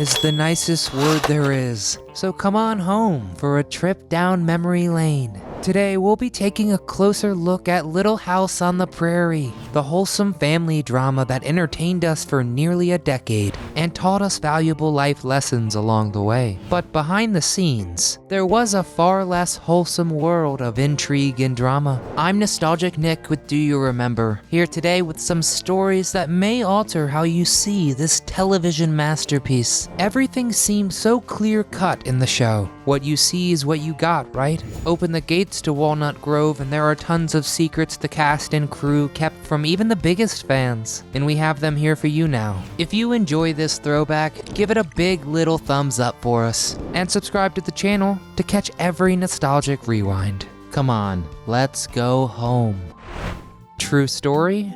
is the nicest word there is. So come on home for a trip down memory lane. Today, we'll be taking a closer look at Little House on the Prairie, the wholesome family drama that entertained us for nearly a decade and taught us valuable life lessons along the way. But behind the scenes, there was a far less wholesome world of intrigue and drama. I'm Nostalgic Nick with Do You Remember, here today with some stories that may alter how you see this television masterpiece. Everything seemed so clear-cut in the show. What you see is what you got, right? Open the gates to Walnut Grove and there are tons of secrets the cast and crew kept from even the biggest fans, and we have them here for you now. If you enjoy this throwback, give it a big little thumbs up for us, and subscribe to the channel to catch every nostalgic rewind. Come on, let's go home. True story?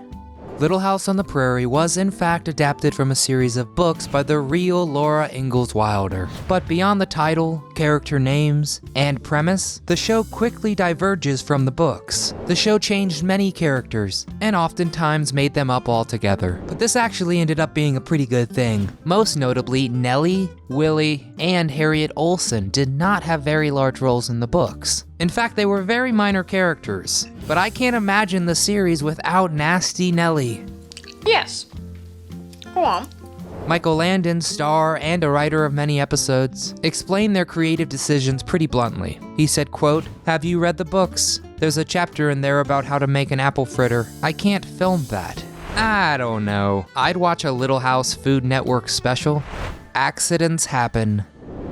Little House on the Prairie was in fact adapted from a series of books by the real Laura Ingalls Wilder. But beyond the title, character names, and premise, the show quickly diverges from the books. The show changed many characters, and oftentimes made them up altogether. But this actually ended up being a pretty good thing. Most notably, Nellie, Willie, and Harriet Oleson did not have very large roles in the books. In fact, they were very minor characters. But I can't imagine the series without Nasty Nellie. Yes. Go on. Michael Landon, star and a writer of many episodes, explained their creative decisions pretty bluntly. He said, quote, "Have you read the books? There's a chapter in there about how to make an apple fritter. I can't film that." I don't know. I'd watch a Little House Food Network special. Accidents happen.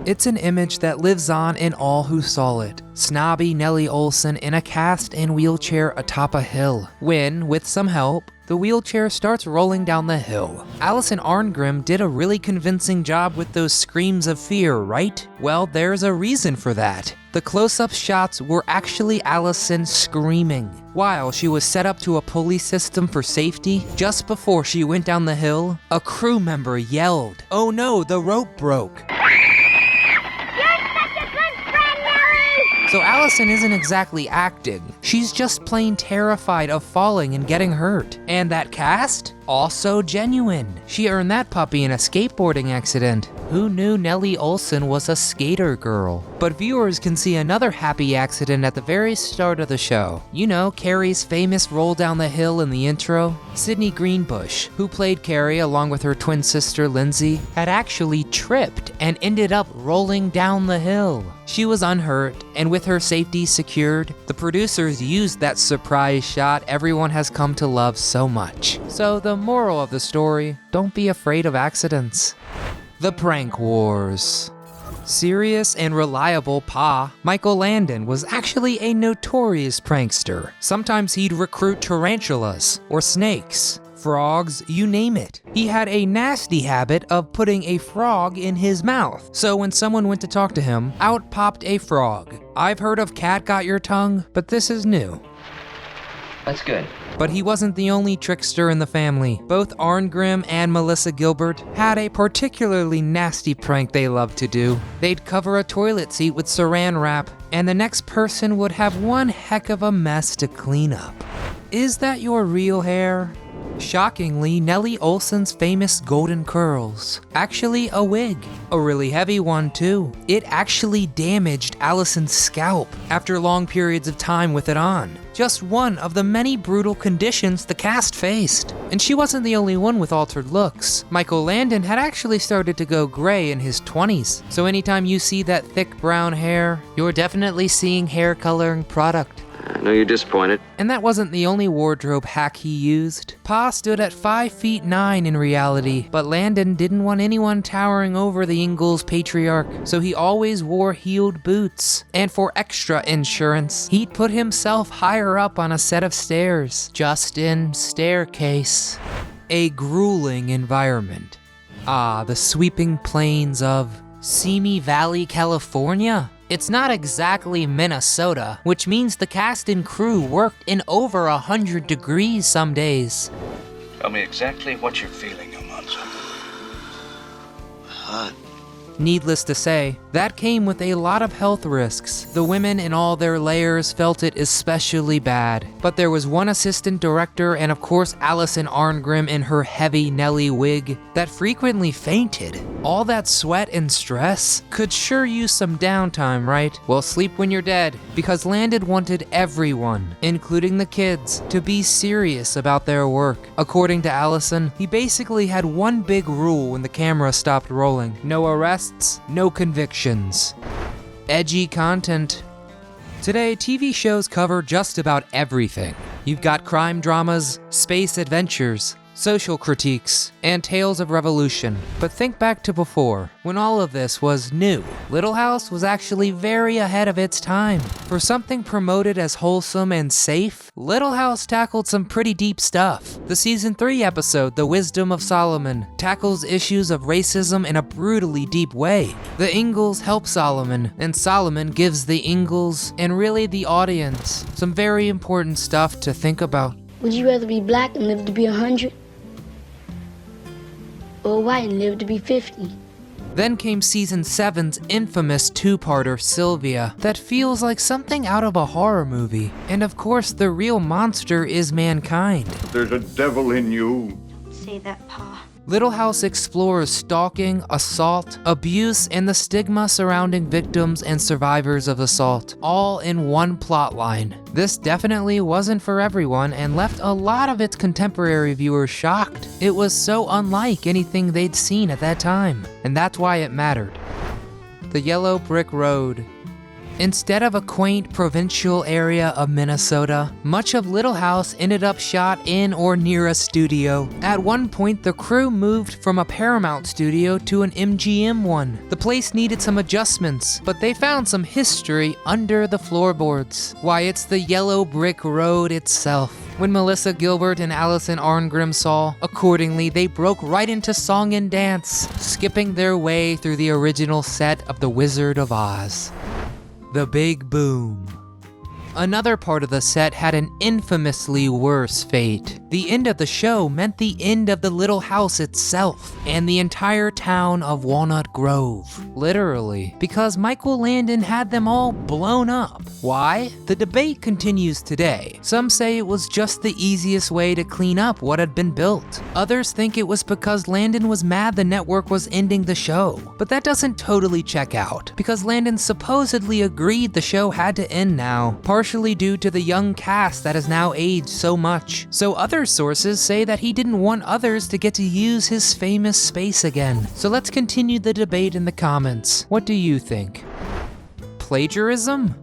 It's an image that lives on in all who saw it. Snobby Nellie Oleson in a cast and wheelchair atop a hill, when, with some help, the wheelchair starts rolling down the hill. Alison Arngrim did a really convincing job with those screams of fear, right? Well, there's a reason for that. The close-up shots were actually Alison screaming. While she was set up to a pulley system for safety, just before she went down the hill, a crew member yelled, "Oh no, the rope broke." So Alison isn't exactly acting. She's just plain terrified of falling and getting hurt. And that cast? Also genuine. She earned that puppy in a skateboarding accident. Who knew Nellie Oleson was a skater girl? But viewers can see another happy accident at the very start of the show. You know, Carrie's famous roll down the hill in the intro? Sidney Greenbush, who played Carrie along with her twin sister Lindsay, had actually tripped and ended up rolling down the hill. She was unhurt, and with her safety secured, the producers used that surprise shot everyone has come to love so much. So the moral of the story, don't be afraid of accidents. The Prank Wars. Serious and reliable Pa, Michael Landon, was actually a notorious prankster. Sometimes he'd recruit tarantulas or snakes, frogs, you name it. He had a nasty habit of putting a frog in his mouth. So when someone went to talk to him, out popped a frog. I've heard of cat got your tongue, but this is new. That's good. But he wasn't the only trickster in the family. Both Arngrim and Melissa Gilbert had a particularly nasty prank they loved to do. They'd cover a toilet seat with saran wrap, and the next person would have one heck of a mess to clean up. Is that your real hair? Shockingly, Nellie Oleson's famous golden curls. Actually a wig. A really heavy one too. It actually damaged Alison's scalp after long periods of time with it on. Just one of the many brutal conditions the cast faced. And she wasn't the only one with altered looks. Michael Landon had actually started to go gray in his 20s. So anytime you see that thick brown hair, you're definitely seeing hair coloring product. I know you're disappointed. And that wasn't the only wardrobe hack he used. Pa stood at 5'9" in reality, but Landon didn't want anyone towering over the Ingalls patriarch, so he always wore heeled boots. And for extra insurance, he'd put himself higher up on a set of stairs, just in staircase. A grueling environment. Ah, the sweeping plains of Simi Valley, California? It's not exactly Minnesota, which means the cast and crew worked in over 100 degrees some days. Tell me exactly what you're feeling, Alonso. Hot. Needless to say, that came with a lot of health risks. The women in all their layers felt it especially bad. But there was one assistant director and of course Alison Arngrim in her heavy Nelly wig that frequently fainted. All that sweat and stress could sure use some downtime, right? Well, sleep when you're dead, because Landon wanted everyone, including the kids, to be serious about their work. According to Alison, he basically had one big rule when the camera stopped rolling: no arrests, no convictions. Edgy content. Today, TV shows cover just about everything. You've got crime dramas, space adventures, social critiques, and tales of revolution. But think back to before, when all of this was new. Little House was actually very ahead of its time. For something promoted as wholesome and safe, Little House tackled some pretty deep stuff. The season 3 episode, The Wisdom of Solomon, tackles issues of racism in a brutally deep way. The Ingalls help Solomon, and Solomon gives the Ingalls, and really the audience, some very important stuff to think about. Would you rather be black and live to be 100? Or white and live to be 50? Then came season 7's infamous two-parter Sylvia that feels like something out of a horror movie. And of course, the real monster is mankind. There's a devil in you. Say that, Pa. Little House explores stalking, assault, abuse, and the stigma surrounding victims and survivors of assault, all in one plotline. This definitely wasn't for everyone and left a lot of its contemporary viewers shocked. It was so unlike anything they'd seen at that time, and that's why it mattered. The Yellow Brick Road. Instead of a quaint provincial area of Minnesota, much of Little House ended up shot in or near a studio. At one point, the crew moved from a Paramount studio to an MGM one. The place needed some adjustments, but they found some history under the floorboards. Why, it's the Yellow Brick Road itself. When Melissa Gilbert and Alison Arngrim saw, accordingly, they broke right into song and dance, skipping their way through the original set of The Wizard of Oz. The Big Boom. Another part of the set had an infamously worse fate. The end of the show meant the end of the Little House itself, and the entire town of Walnut Grove. Literally, because Michael Landon had them all blown up. Why? The debate continues today. Some say it was just the easiest way to clean up what had been built. Others think it was because Landon was mad the network was ending the show. But that doesn't totally check out, because Landon supposedly agreed the show had to end now, partially due to the young cast that has now aged so much. So other sources say that he didn't want others to get to use his famous space again. So let's continue the debate in the comments. What do you think? Plagiarism?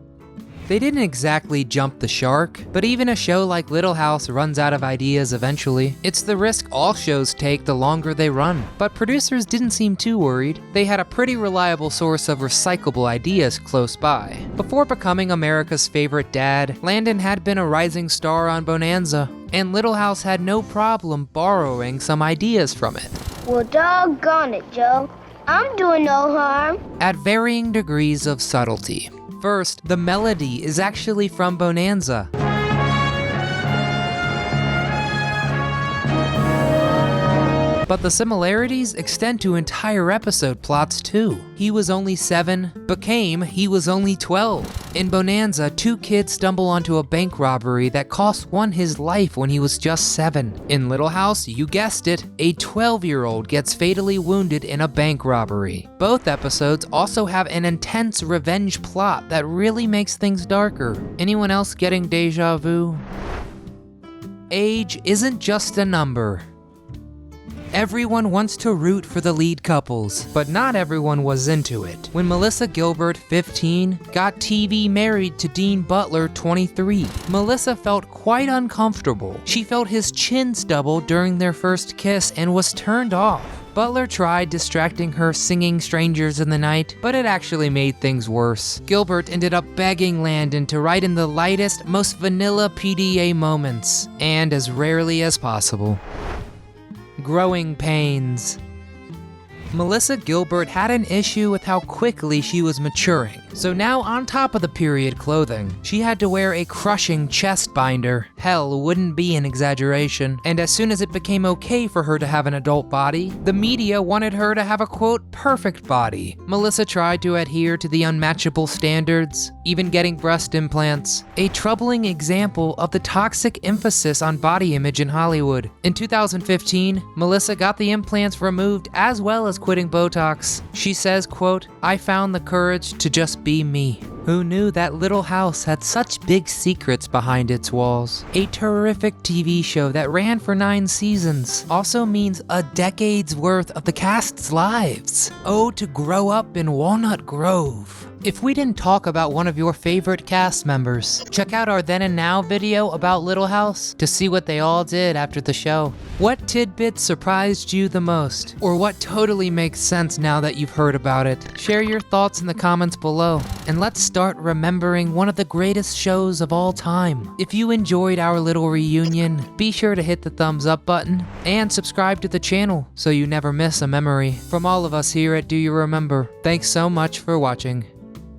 They didn't exactly jump the shark, but even a show like Little House runs out of ideas eventually. It's the risk all shows take the longer they run. But producers didn't seem too worried. They had a pretty reliable source of recyclable ideas close by. Before becoming America's favorite dad, Landon had been a rising star on Bonanza, and Little House had no problem borrowing some ideas from it. Well, doggone it, Joe. I'm doing no harm. At varying degrees of subtlety. First, the melody is actually from Bonanza. But the similarities extend to entire episode plots too. He was only 7, became he was only 12. In Bonanza, 2 kids stumble onto a bank robbery that cost one his life when he was just 7. In Little House, you guessed it, a 12-year-old gets fatally wounded in a bank robbery. Both episodes also have an intense revenge plot that really makes things darker. Anyone else getting deja vu? Age isn't just a number. Everyone wants to root for the lead couples, but not everyone was into it. When Melissa Gilbert, 15, got TV married to Dean Butler, 23, Melissa felt quite uncomfortable. She felt his chin stubble during their first kiss and was turned off. Butler tried distracting her singing Strangers in the Night, but it actually made things worse. Gilbert ended up begging Landon to write in the lightest, most vanilla PDA moments, and as rarely as possible. Growing pains. Melissa Gilbert had an issue with how quickly she was maturing. So now on top of the period clothing, she had to wear a crushing chest binder. Hell wouldn't be an exaggeration. And as soon as it became okay for her to have an adult body, the media wanted her to have a quote, perfect body. Melissa tried to adhere to the unmatchable standards, even getting breast implants. A troubling example of the toxic emphasis on body image in Hollywood. In 2015, Melissa got the implants removed as well as quitting Botox. She says, quote, I found the courage to just be me. Who knew that Little House had such big secrets behind its walls? A terrific TV show that ran for 9 seasons also means a decade's worth of the cast's lives. Oh, to grow up in Walnut Grove. If we didn't talk about one of your favorite cast members, check out our Then and Now video about Little House to see what they all did after the show. What tidbits surprised you the most? Or what totally makes sense now that you've heard about it? Share your thoughts in the comments below. And let's start remembering one of the greatest shows of all time. If you enjoyed our little reunion, be sure to hit the thumbs up button and subscribe to the channel so you never miss a memory. From all of us here at Do You Remember, thanks so much for watching.